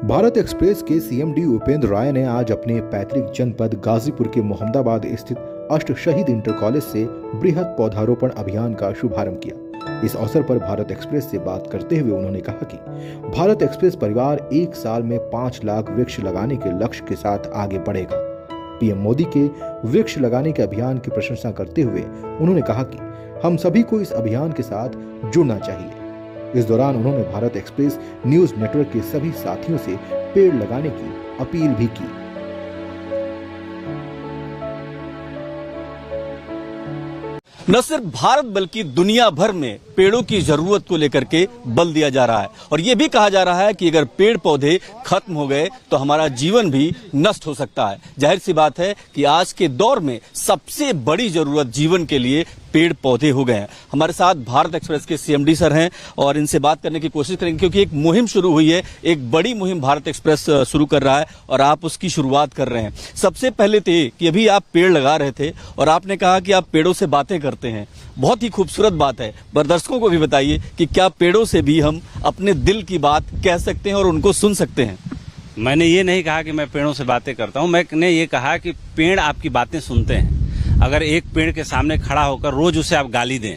Bharat express के CMD Upendra राय ने आज अपने पैतृक जनपद गाजीपुर के मोहम्मदाबाद स्थित अष्ट शहीद इंटर कॉलेज से बृहद पौधारोपण अभियान का शुभारंभ किया। इस अवसर पर भारत एक्सप्रेस से बात करते हुए उन्होंने कहा कि भारत एक्सप्रेस परिवार 1 साल में 5 लाख वृक्ष लगाने के लक्ष्य के साथ आगे बढ़ेगा। पीएम मोदी के वृक्ष लगाने के अभियान की प्रशंसा करते हुए उन्होंने कहा कि हम सभी को इस अभियान के साथ जुड़ना चाहिए। इस दौरान उन्होंने भारत एक्सप्रेस न्यूज नेटवर्क के सभी साथियों से पेड़ लगाने की अपील भी की। न सिर्फ भारत बल्कि दुनिया भर में पेड़ों की जरूरत को लेकर के बल दिया जा रहा है और ये भी कहा जा रहा है कि अगर पेड़ पौधे खत्म हो गए तो हमारा जीवन भी नष्ट हो सकता है। जाहिर सी बात है कि आज के दौर में सबसे बड़ी जरूरत जीवन के लिए पेड़ पौधे हो गए हैं। हमारे साथ भारत एक्सप्रेस के सीएमडी सर हैं और इनसे बात करने की कोशिश करेंगे क्योंकि एक मुहिम शुरू हुई है, एक बड़ी मुहिम भारत एक्सप्रेस शुरू कर रहा है और आप उसकी शुरुआत कर रहे हैं। सबसे पहले तो ये कि अभी आप पेड़ लगा रहे थे और आपने कहा कि आप पेड़ों से बातें करते हैं, बहुत ही खूबसूरत बात है। पर दर्शकों को भी बताइए कि क्या पेड़ों से भी हम अपने दिल की बात कह सकते हैं और उनको सुन सकते हैं? मैंने ये नहीं कहा कि मैं पेड़ों से बातें करता हूँ, मैंने ये कहा कि पेड़ आपकी बातें सुनते हैं। अगर एक पेड़ के सामने खड़ा होकर रोज उसे आप गाली दें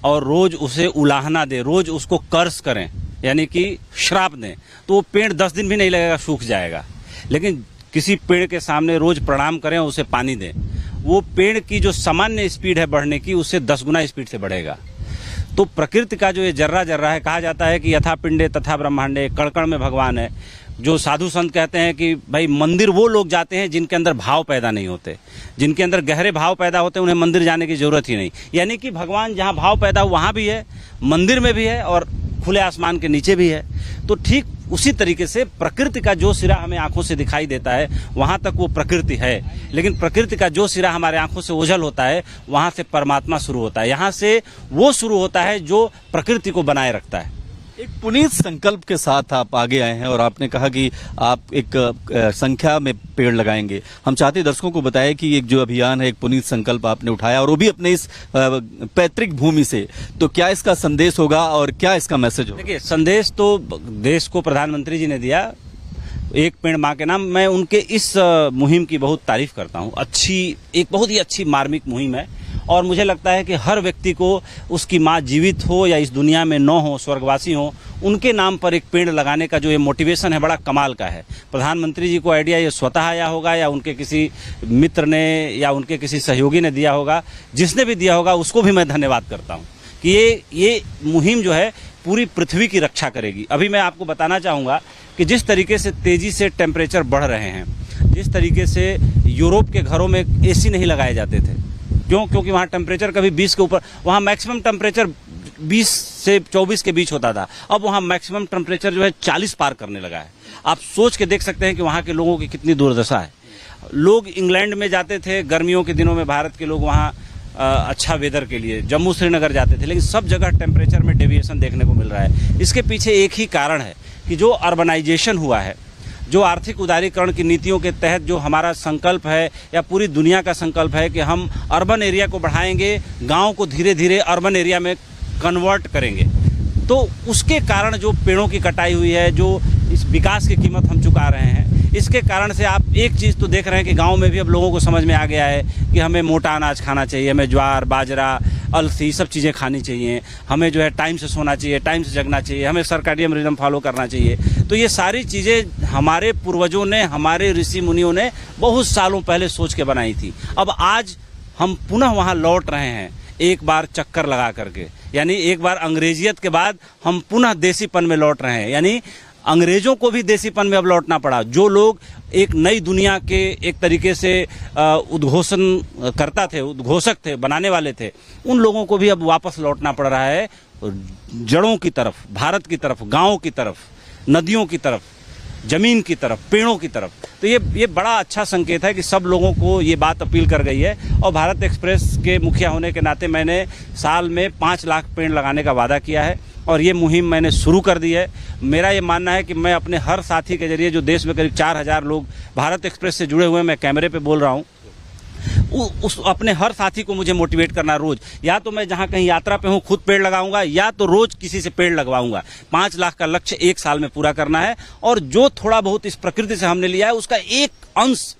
और रोज उसे उलाहना दें, रोज उसको कर्ज करें यानी कि श्राप दें, तो वो पेड़ 10 दिन भी नहीं लगेगा, सूख जाएगा। लेकिन किसी पेड़ के सामने रोज प्रणाम करें और उसे पानी दें, वो पेड़ की जो सामान्य स्पीड है बढ़ने की उससे 10 गुना स्पीड से बढ़ेगा। तो प्रकृति का जो ये जर्रा जर्रा है, कहा जाता है कि यथा पिंडे तथा ब्रह्मांडे, कण कण में भगवान है। जो साधु संत कहते हैं कि भाई मंदिर वो लोग जाते हैं जिनके अंदर भाव पैदा नहीं होते, जिनके अंदर गहरे भाव पैदा होते हैं उन्हें मंदिर जाने की जरूरत ही नहीं। यानी कि भगवान जहाँ भाव पैदा हो वहाँ भी है, मंदिर में भी है और खुले आसमान के नीचे भी है। तो ठीक उसी तरीके से प्रकृति का जो सिरा हमें आंखों से दिखाई देता है वहां तक वो प्रकृति है, लेकिन प्रकृति का जो सिरा हमारे आंखों से ओझल होता है वहां से परमात्मा शुरू होता है। यहाँ से वो शुरू होता है जो प्रकृति को बनाए रखता है। एक पुनीत संकल्प के साथ आप आगे आए हैं और आपने कहा कि आप एक संख्या में पेड़ लगाएंगे। हम चाहते दर्शकों को बताएं कि एक जो अभियान है, एक पुनीत संकल्प आपने उठाया और वो भी अपने इस पैतृक भूमि से, तो क्या इसका संदेश होगा और क्या इसका मैसेज होगा? देखिए, संदेश तो देश को प्रधानमंत्री जी ने दिया, एक पेड़ माँ के नाम। मैं उनके इस मुहिम की बहुत तारीफ करता हूँ। एक बहुत ही अच्छी मार्मिक मुहिम है और मुझे लगता है कि हर व्यक्ति को उसकी माँ जीवित हो या इस दुनिया में न हो, स्वर्गवासी हो, उनके नाम पर एक पेड़ लगाने का जो ये मोटिवेशन है बड़ा कमाल का है। प्रधानमंत्री जी को आइडिया ये स्वतः आया होगा या उनके किसी मित्र ने या उनके किसी सहयोगी ने दिया होगा। जिसने भी दिया होगा उसको भी मैं धन्यवाद करता हूँ कि ये मुहिम जो है पूरी पृथ्वी की रक्षा करेगी। अभी मैं आपको बताना चाहूँगा कि जिस तरीके से तेजी से टेम्परेचर बढ़ रहे हैं, जिस तरीके से यूरोप के घरों में एसी नहीं लगाए जाते थे, क्योंकि वहाँ टेम्परेचर कभी 20 के ऊपर, वहाँ मैक्सिमम टेम्परेचर 20 से 24 के बीच होता था। अब वहाँ मैक्सिमम टेम्परेचर जो है 40 पार करने लगा है। आप सोच के देख सकते हैं कि वहाँ के लोगों की कितनी दुर्दशा है। लोग इंग्लैंड में जाते थे गर्मियों के दिनों में, भारत के लोग वहाँ अच्छा वेदर के लिए जम्मू श्रीनगर जाते थे, लेकिन सब जगह टेम्परेचर में डेविएशन देखने को मिल रहा है। इसके पीछे एक ही कारण है कि जो अर्बनाइजेशन हुआ है, जो आर्थिक उदारीकरण की नीतियों के तहत जो हमारा संकल्प है या पूरी दुनिया का संकल्प है कि हम अर्बन एरिया को बढ़ाएंगे, गांव को धीरे धीरे अर्बन एरिया में कन्वर्ट करेंगे, तो उसके कारण जो पेड़ों की कटाई हुई है, जो इस विकास की कीमत हम चुका रहे हैं, इसके कारण से आप एक चीज़ तो देख रहे हैं कि गांव में भी अब लोगों को समझ में आ गया है कि हमें मोटा अनाज खाना चाहिए, हमें ज्वार, बाजरा, अलसी सब चीज़ें खानी चाहिए, हमें जो है टाइम से सोना चाहिए, टाइम से जगना चाहिए, हमें सर्काडियम रिदम फॉलो करना चाहिए। तो ये सारी चीज़ें हमारे पूर्वजों ने, हमारे ऋषि मुनियों ने बहुत सालों पहले सोच के बनाई थी। अब आज हम पुनः वहाँ लौट रहे हैं एक बार चक्कर लगा करके, यानी एक बार अंग्रेजियत के बाद हम पुनः देसीपन में लौट रहे हैं। यानी अंग्रेजों को भी देसीपन में अब लौटना पड़ा। जो लोग एक नई दुनिया के एक तरीके से उद्घोषक थे, बनाने वाले थे, उन लोगों को भी अब वापस लौटना पड़ रहा है जड़ों की तरफ, भारत की तरफ, गाँव की तरफ, नदियों की तरफ, जमीन की तरफ, पेड़ों की तरफ। तो ये बड़ा अच्छा संकेत है कि सब लोगों को ये बात अपील कर गई है। और भारत एक्सप्रेस के मुखिया होने के नाते मैंने साल में 5 लाख पेड़ लगाने का वादा किया है और ये मुहिम मैंने शुरू कर दी है। मेरा ये मानना है कि मैं अपने हर साथी के जरिए, जो देश में करीब 4000 लोग भारत एक्सप्रेस से जुड़े हुए हैं, मैं कैमरे पे बोल रहा हूँ, उस अपने हर साथी को मुझे मोटिवेट करना रोज, या तो मैं जहां कहीं यात्रा पे हूं खुद पेड़ लगाऊंगा, या तो रोज किसी से पेड़ लगवाऊंगा। 5 लाख का लक्ष्य 1 साल में पूरा करना है, और जो थोड़ा बहुत इस प्रकृति से हमने लिया है उसका एक अंश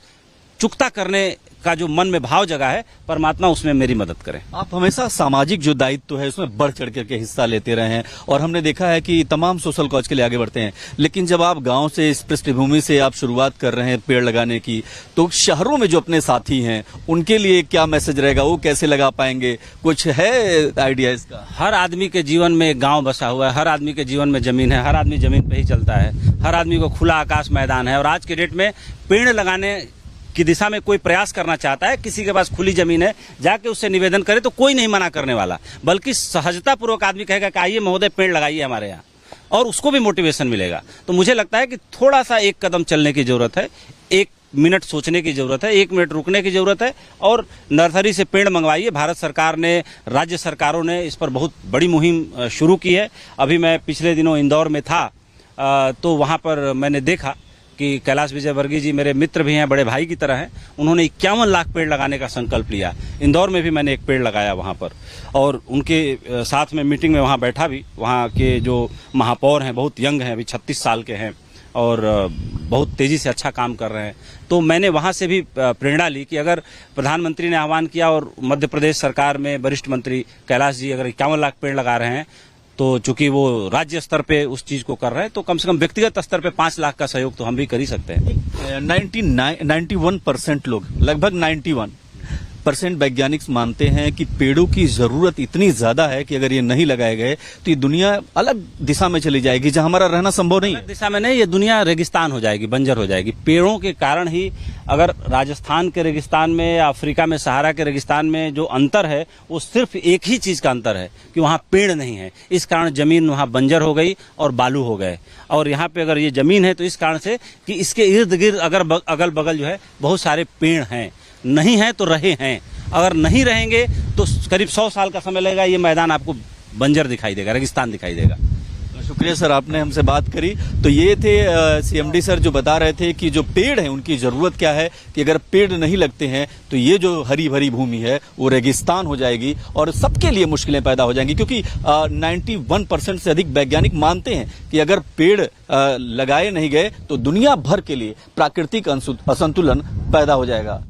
चुकता करने का जो मन में भाव जगा है, परमात्मा उसमें मेरी मदद करे। आप हमेशा सामाजिक जो दायित्व है उसमें बढ़ चढ़ करके हिस्सा लेते रहे हैं, और हमने देखा है कि तमाम सोशल कॉज के लिए आगे बढ़ते हैं। लेकिन जब आप गांव से, इस पृष्ठभूमि से आप शुरुआत कर रहे हैं पेड़ लगाने की, तो शहरों में जो अपने साथी हैं उनके लिए क्या मैसेज रहेगा, वो कैसे लगा पाएंगे? कुछ है आइडिया इसका? हर आदमी के जीवन में एक गांव बसा हुआ है, हर आदमी के जीवन में जमीन है, हर आदमी जमीन पे ही चलता है, हर आदमी को खुला आकाश मैदान है, और आज के डेट में पेड़ लगाने की दिशा में कोई प्रयास करना चाहता है, किसी के पास खुली जमीन है, जाके उससे निवेदन करे तो कोई नहीं मना करने वाला, बल्कि सहजता पूर्वक आदमी कहेगा कि आइए महोदय पेड़ लगाइए हमारे यहाँ, और उसको भी मोटिवेशन मिलेगा। तो मुझे लगता है कि थोड़ा सा एक कदम चलने की जरूरत है, 1 मिनट सोचने की जरूरत है, 1 मिनट रुकने की जरूरत है, और नर्सरी से पेड़ मंगवाइए। भारत सरकार ने, राज्य सरकारों ने इस पर बहुत बड़ी मुहिम शुरू की है। अभी मैं पिछले दिनों इंदौर में था, तो वहाँ पर मैंने देखा कि कैलाश विजयवर्गीय जी मेरे मित्र भी हैं, बड़े भाई की तरह हैं, उन्होंने 51 लाख पेड़ लगाने का संकल्प लिया। इंदौर में भी मैंने एक पेड़ लगाया वहाँ पर, और उनके साथ में मीटिंग में वहाँ बैठा भी। वहाँ के जो महापौर हैं बहुत यंग हैं, अभी 36 साल के हैं, और बहुत तेजी से अच्छा काम कर रहे हैं। तो मैंने वहाँ से भी प्रेरणा ली कि अगर प्रधानमंत्री ने आह्वान किया और मध्य प्रदेश सरकार में वरिष्ठ मंत्री कैलाश जी अगर 51 लाख पेड़ लगा रहे हैं, तो चूंकि वो राज्य स्तर पे उस चीज को कर रहे हैं, तो कम से कम व्यक्तिगत स्तर पे 5 लाख का सहयोग तो हम भी कर ही सकते हैं। 91% लोग, लगभग 91% वैज्ञानिक मानते हैं कि पेड़ों की जरूरत इतनी ज्यादा है कि अगर ये नहीं लगाए गए तो ये दुनिया अलग दिशा में चली जाएगी, जहां हमारा रहना संभव नहीं है। दिशा में नहीं, ये दुनिया रेगिस्तान हो जाएगी, बंजर हो जाएगी। पेड़ों के कारण ही, अगर राजस्थान के रेगिस्तान में या अफ्रीका में सहारा के रेगिस्तान में जो अंतर है, वो सिर्फ एक ही चीज का अंतर है कि वहाँ पेड़ नहीं है। इस कारण जमीन वहाँ बंजर हो गई और बालू हो गए। और यहाँ पे अगर ये जमीन है तो इस कारण से कि इसके इर्द गिर्द अगल बगल जो है बहुत सारे पेड़ हैं, नहीं है तो रहे हैं। अगर नहीं रहेंगे तो करीब 100 साल का समय लगेगा, ये मैदान आपको बंजर दिखाई देगा, रेगिस्तान दिखाई देगा। शुक्रिया सर, आपने हमसे बात करी। तो ये थे सीएमडी सर जो बता रहे थे कि जो पेड़ है उनकी जरूरत क्या है, कि अगर पेड़ नहीं लगते हैं तो ये जो हरी भरी भूमि है वो रेगिस्तान हो जाएगी और सबके लिए मुश्किलें पैदा हो जाएंगी। क्योंकि 91% से अधिक वैज्ञानिक मानते हैं कि अगर पेड़ लगाए नहीं गए तो दुनिया भर के लिए प्राकृतिक असंतुलन पैदा हो जाएगा।